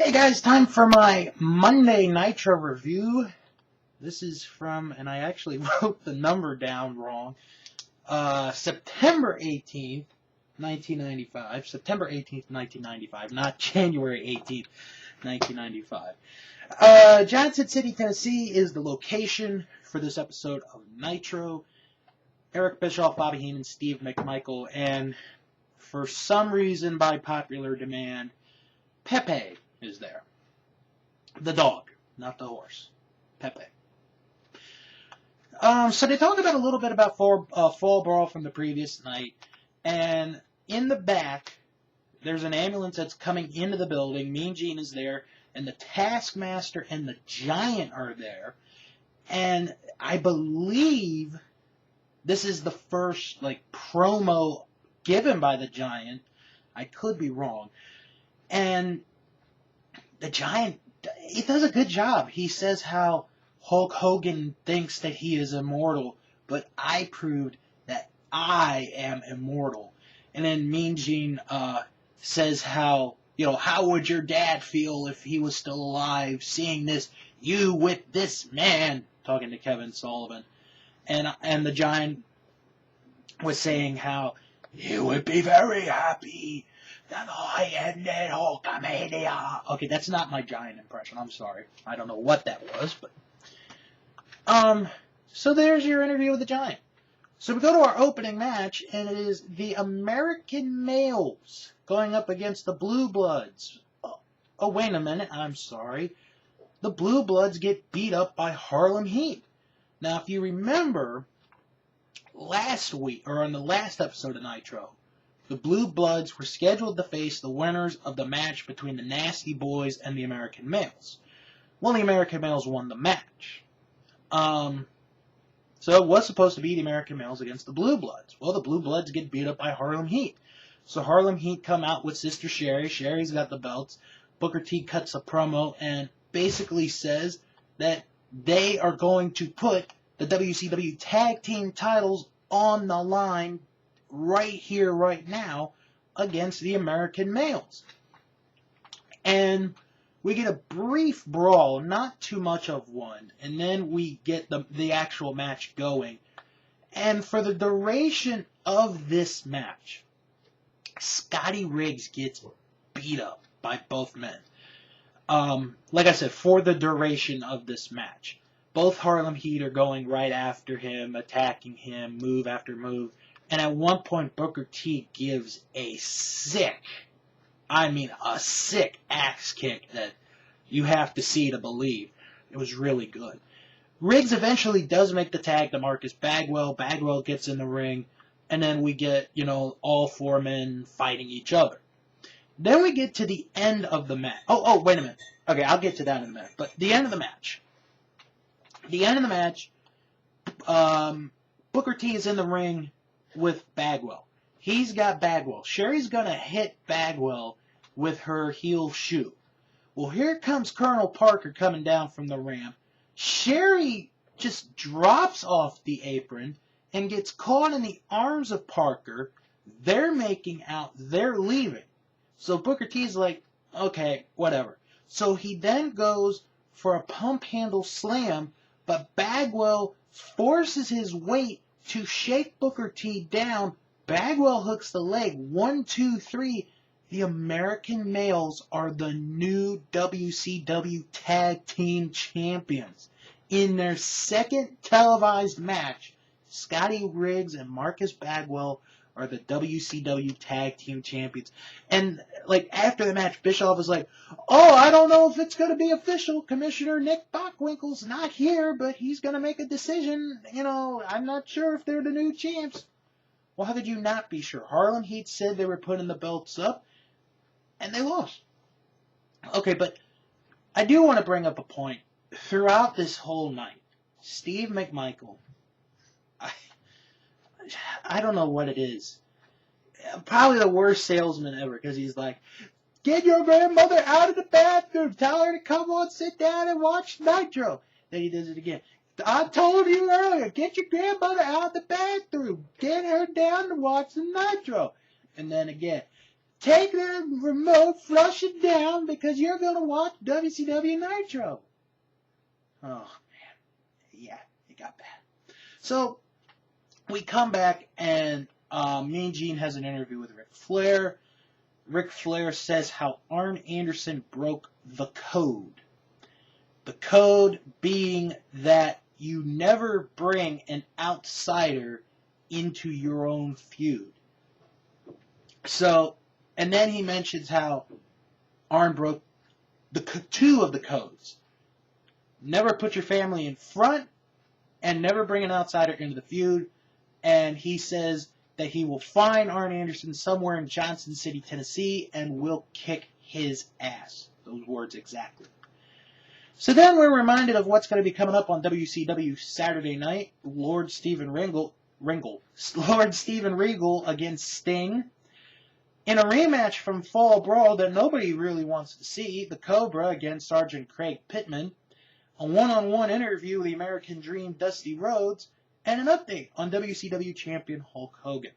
Hey guys, time for my Monday Nitro review. This is from, and I actually wrote the number down wrong, September 18th, 1995. September 18th, 1995, not January 18th, 1995. Johnson City, Tennessee is the location for this episode of Nitro. Eric Bischoff, Bobby Heenan, Steve McMichael, and for some reason, by popular demand, Pepe is there. The dog, not the horse. Pepe. So they talk about a little bit about Fall Brawl from the previous night, and in the back, there's an ambulance that's coming into the building. Mean Gene is there, and the Taskmaster and the Giant are there, and I believe this is the first promo given by the Giant. I could be wrong. And the Giant, he does a good job. He says how Hulk Hogan thinks that he is immortal, but I proved that I am immortal. And then Mean Gene says how would your dad feel if he was still alive, seeing this, you with this man, talking to Kevin Sullivan. And the Giant was saying how he would be very happy that I ended Hulkamania. Okay, that's not my Giant impression. I'm sorry. I don't know what that was, but so there's your interview with the Giant. So we go to our opening match, and it is the American Males going up against the Blue Bloods. Oh, wait a minute. I'm sorry. The Blue Bloods get beat up by Harlem Heat. Now, if you remember, last week, or on the last episode of Nitro, the Blue Bloods were scheduled to face the winners of the match between the Nasty Boys and the American Males. Well, the American Males won the match. So it was supposed to be the American Males against the Blue Bloods. Well, the Blue Bloods get beat up by Harlem Heat. So Harlem Heat come out with Sister Sherry. Sherry's got the belts. Booker T cuts a promo and basically says that they are going to put the WCW Tag Team titles on the line right here, right now, against the American Males. And we get a brief brawl, not too much of one, and then we get the actual match going. And for the duration of this match, Scotty Riggs gets beat up by both men. Like I said, for the duration of this match. Both Harlem Heat are going right after him, attacking him, move after move. And at one point, Booker T gives a sick axe kick that you have to see to believe. It was really good. Riggs eventually does make the tag to Marcus Bagwell. Bagwell gets in the ring. And then we get, all four men fighting each other. Then we get to the end of the match. Oh, wait a minute. Okay, I'll get to that in a minute. But the end of the match. Booker T is in the ring with Bagwell. He's got Bagwell. Sherry's going to hit Bagwell with her heel shoe. Well, here comes Colonel Parker coming down from the ramp. Sherry just drops off the apron and gets caught in the arms of Parker. They're making out. They're leaving. So Booker T's like, okay, whatever. So he then goes for a pump handle slam, but Bagwell forces his weight to shake Booker T down. Bagwell hooks the leg. 1, 2, 3. The American Males are the new WCW Tag Team Champions. In their second televised match, Scotty Riggs and Marcus Bagwell are the WCW Tag Team Champions. And, after the match, Bischoff was like, oh, I don't know if it's going to be official. Commissioner Nick Bockwinkel's not here, but he's going to make a decision. I'm not sure if they're the new champs. Well, how could you not be sure? Harlem Heat said they were putting the belts up, and they lost. Okay, but I do want to bring up a point. Throughout this whole night, Steve McMichael, I don't know what it is. Probably the worst salesman ever, because he's like, get your grandmother out of the bathroom. Tell her to come on, sit down, and watch Nitro. Then he does it again. I told you earlier, get your grandmother out of the bathroom. Get her down to watch the Nitro. And then again, take the remote, flush it down, because you're going to watch WCW Nitro. Oh, man. Yeah, it got bad. So, we come back, and Mean Gene has an interview with Ric Flair. Ric Flair says how Arn Anderson broke the code. The code being that you never bring an outsider into your own feud. So, and then he mentions how Arn broke two of the codes. Never put your family in front, and never bring an outsider into the feud. And he says that he will find Arn Anderson somewhere in Johnson City, Tennessee, and will kick his ass. Those words exactly. So then we're reminded of what's going to be coming up on WCW Saturday night. Lord Steven Regal against Sting. In a rematch from Fall Brawl that nobody really wants to see, the Cobra against Sergeant Craig Pittman. A one-on-one interview with the American Dream Dusty Rhodes. And an update on WCW Champion Hulk Hogan.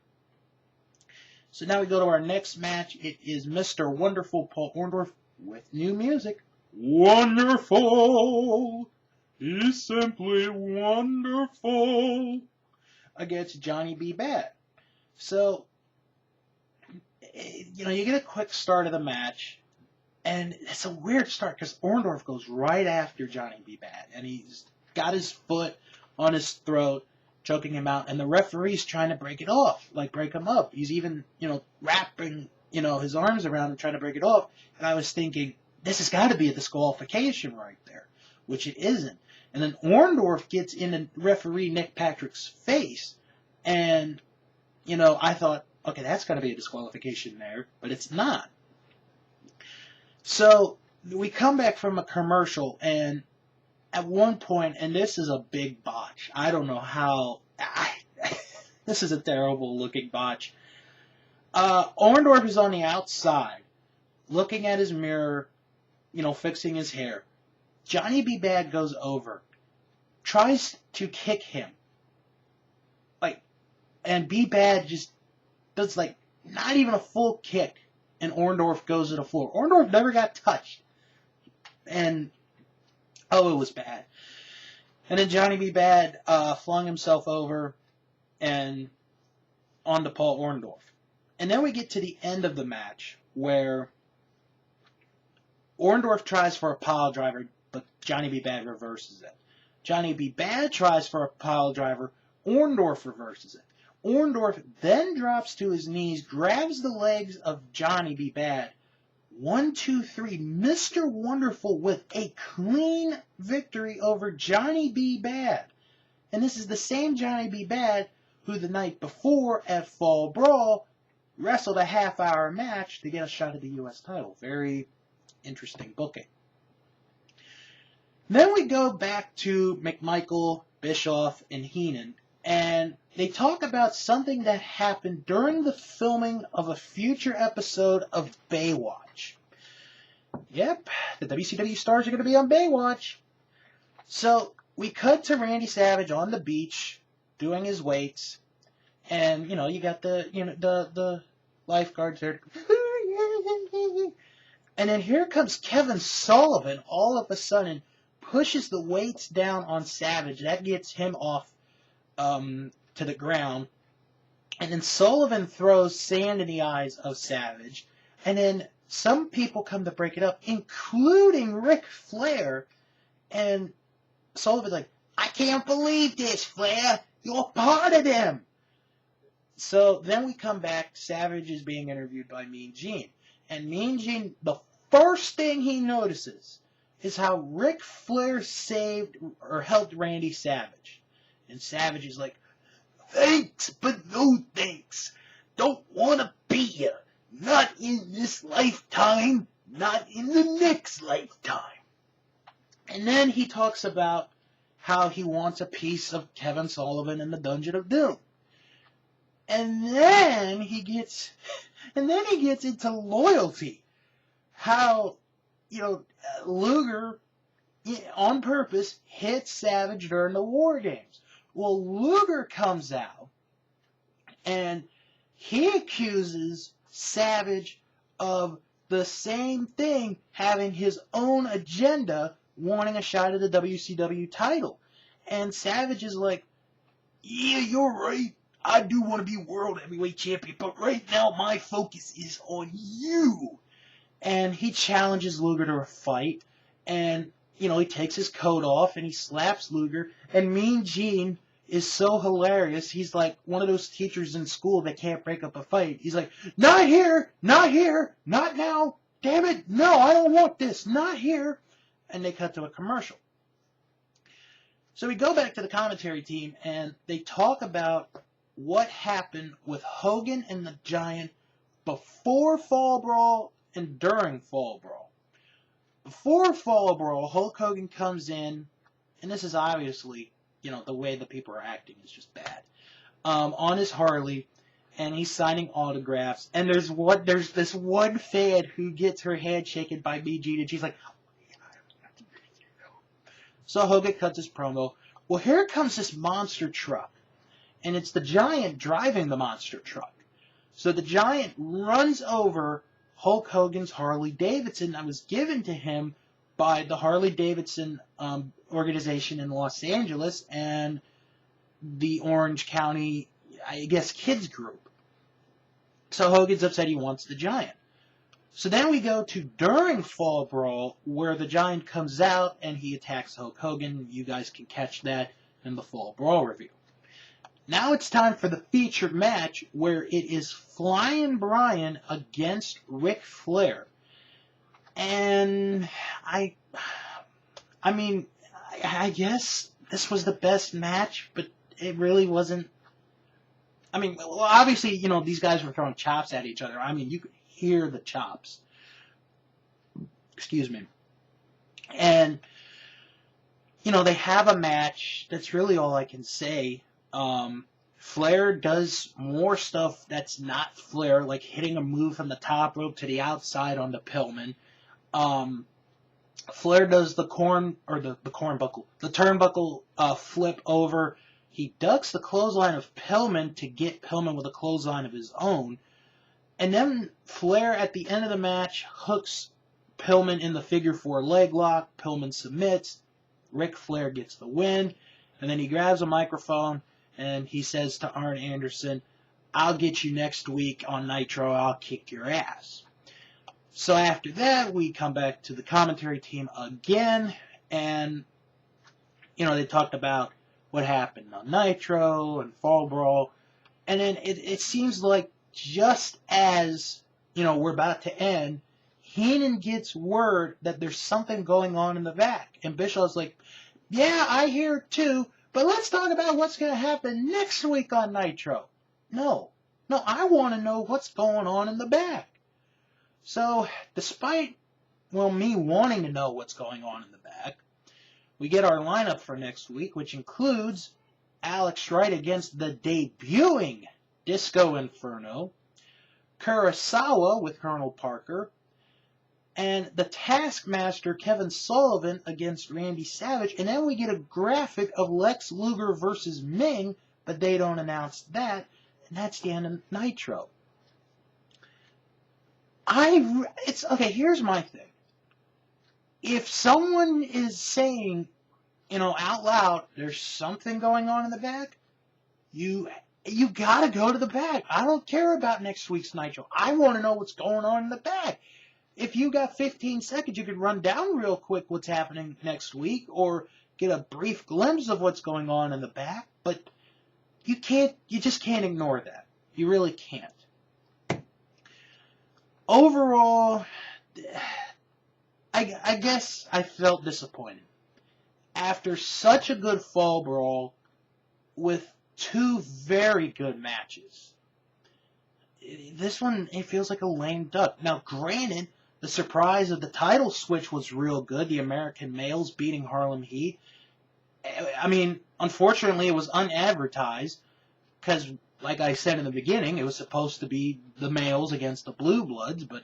So now we go to our next match. It is Mr. Wonderful Paul Orndorff with new music. Wonderful is simply wonderful against Johnny B. Bad. So, you get a quick start of the match. And it's a weird start because Orndorff goes right after Johnny B. Bad. And he's got his foot on his throat, choking him out, and the referee's trying to break it off, break him up. He's even, wrapping, his arms around him, trying to break it off. And I was thinking, this has got to be a disqualification right there, which it isn't. And then Orndorff gets in referee Nick Patrick's face, and, I thought, okay, that's got to be a disqualification there, but it's not. So we come back from a commercial, and at one point, and this is a big botch. I don't know how. This is a terrible looking botch. Orndorff is on the outside, looking at his mirror, fixing his hair. Johnny B. Bad goes over, tries to kick him. And B. Bad just does, not even a full kick, and Orndorff goes to the floor. Orndorff never got touched. And oh, it was bad. And then Johnny B. Bad flung himself over and onto Paul Orndorff. And then we get to the end of the match where Orndorff tries for a pile driver, but Johnny B. Bad reverses it. Johnny B. Bad tries for a pile driver. Orndorff reverses it. Orndorff then drops to his knees, grabs the legs of Johnny B. Bad. 1, 2, 3, Mr. Wonderful with a clean victory over Johnny B. Bad. And this is the same Johnny B. Bad who the night before at Fall Brawl wrestled a half-hour match to get a shot at the U.S. title. Very interesting booking. Then we go back to McMichael, Bischoff, and Heenan, and they talk about something that happened during the filming of a future episode of Baywatch. Yep, the WCW stars are going to be on Baywatch. So we cut to Randy Savage on the beach doing his weights, and you got the lifeguards there. And then here comes Kevin Sullivan all of a sudden, pushes the weights down on Savage. That gets him off to the ground. And then Sullivan throws sand in the eyes of Savage. And then some people come to break it up, including Ric Flair. And Sullivan's like, I can't believe this, Flair. You're part of them. So then we come back. Savage is being interviewed by Mean Gene. And Mean Gene, the first thing he notices is how Ric Flair saved or helped Randy Savage. And Savage is like, thanks, but no thanks. Don't want to be you. Not in this lifetime. Not in the next lifetime. And then he talks about how he wants a piece of Kevin Sullivan in the Dungeon of Doom. And then he gets into loyalty. How, Luger, on purpose, hit Savage during the War Games. Well, Luger comes out, and he accuses Savage of the same thing, having his own agenda, wanting a shot at the WCW title. And Savage is like, yeah, you're right. I do want to be World Heavyweight Champion, but right now my focus is on you. And he challenges Luger to a fight, and, you know, he takes his coat off, and he slaps Luger, and Mean Gene is so hilarious. He's like one of those teachers in school that can't break up a fight. He's like, not here, not here, not now, damn it, no, I don't want this, not here. And they cut to a commercial. So we go back to the commentary team, and they talk about what happened with Hogan and the Giant before Fall Brawl and during Fall Brawl. Before Fall Brawl, Hulk Hogan comes in, and this is obviously, you know, the way the people are acting is just bad, on his Harley, and he's signing autographs, and there's this one fan who gets her hand shaken by Mean Gene, and she's like, so Hogan cuts his promo. Well, here comes this monster truck, and it's the Giant driving the monster truck. So the Giant runs over Hulk Hogan's Harley Davidson that was given to him by the Harley Davidson organization in Los Angeles and the Orange County, I guess, kids group. So Hogan's upset, he wants the Giant. So then we go to during Fall Brawl, where the Giant comes out and he attacks Hulk Hogan. You guys can catch that in the Fall Brawl review. Now it's time for the featured match, where it is Flying Brian against Ric Flair. And I mean, I guess this was the best match, but it really wasn't. I mean, well, obviously, you know, these guys were throwing chops at each other. I mean, you could hear the chops. Excuse me. And, you know, they have a match. That's really all I can say. Flair does more stuff that's not Flair, like hitting a move from the top rope to the outside on the Pillman. Flair does the turnbuckle flip over. He ducks the clothesline of Pillman to get Pillman with a clothesline of his own. And then Flair, at the end of the match, hooks Pillman in the figure 4 leg lock. Pillman submits. Ric Flair gets the win. And then he grabs a microphone and he says to Arn Anderson, I'll get you next week on Nitro. I'll kick your ass. So after that, we come back to the commentary team again. And, you know, they talked about what happened on Nitro and Fall Brawl. And then it seems like just as, you know, we're about to end, Heenan gets word that there's something going on in the back. And Bischoff's like, yeah, I hear it too, but let's talk about what's going to happen next week on Nitro. No, I want to know what's going on in the back. So, despite, well, me wanting to know what's going on in the back, we get our lineup for next week, which includes Alex Wright against the debuting Disco Inferno, Kurosawa with Colonel Parker, and the Taskmaster Kevin Sullivan against Randy Savage. And then we get a graphic of Lex Luger versus Ming, but they don't announce that. And that's the end of Nitro. Okay, here's my thing. If someone is saying, you know, out loud, there's something going on in the back, you gotta go to the back. I don't care about next week's Nitro. I want to know what's going on in the back. If you got 15 seconds, you could run down real quick what's happening next week, or get a brief glimpse of what's going on in the back, but you just can't ignore that. You really can't. Overall, I guess I felt disappointed. After such a good Fall Brawl with 2 very good matches, this one, it feels like a lame duck. Now, granted, the surprise of the title switch was real good. The American males beating Harlem Heat. I mean, unfortunately, it was unadvertised because, like I said in the beginning, it was supposed to be the males against the Blue Bloods, but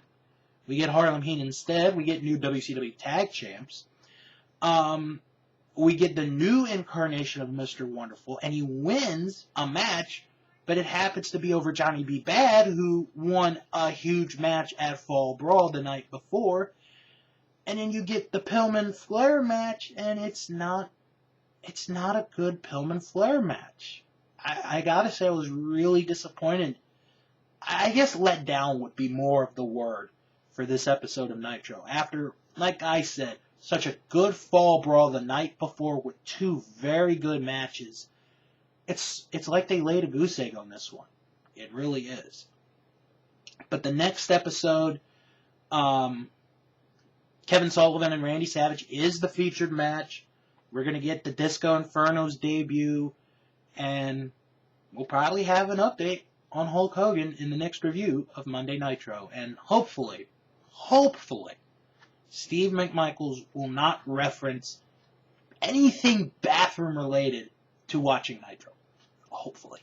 we get Harlem Heat instead. We get new WCW Tag Champs. We get the new incarnation of Mr. Wonderful, and he wins a match but it happens to be over Johnny B. Bad, who won a huge match at Fall Brawl the night before. And then you get the Pillman Flair match, and it's not a good Pillman Flair match. I gotta say, I was really disappointed. I guess let down would be more of the word for this episode of Nitro. After, like I said, such a good Fall Brawl the night before with two very good matches, it's like they laid a goose egg on this one. It really is. But the next episode, Kevin Sullivan and Randy Savage is the featured match. We're going to get the Disco Inferno's debut, and we'll probably have an update on Hulk Hogan in the next review of Monday Nitro. And hopefully, Steve McMichael will not reference anything bathroom related to watching Nitro. Hopefully.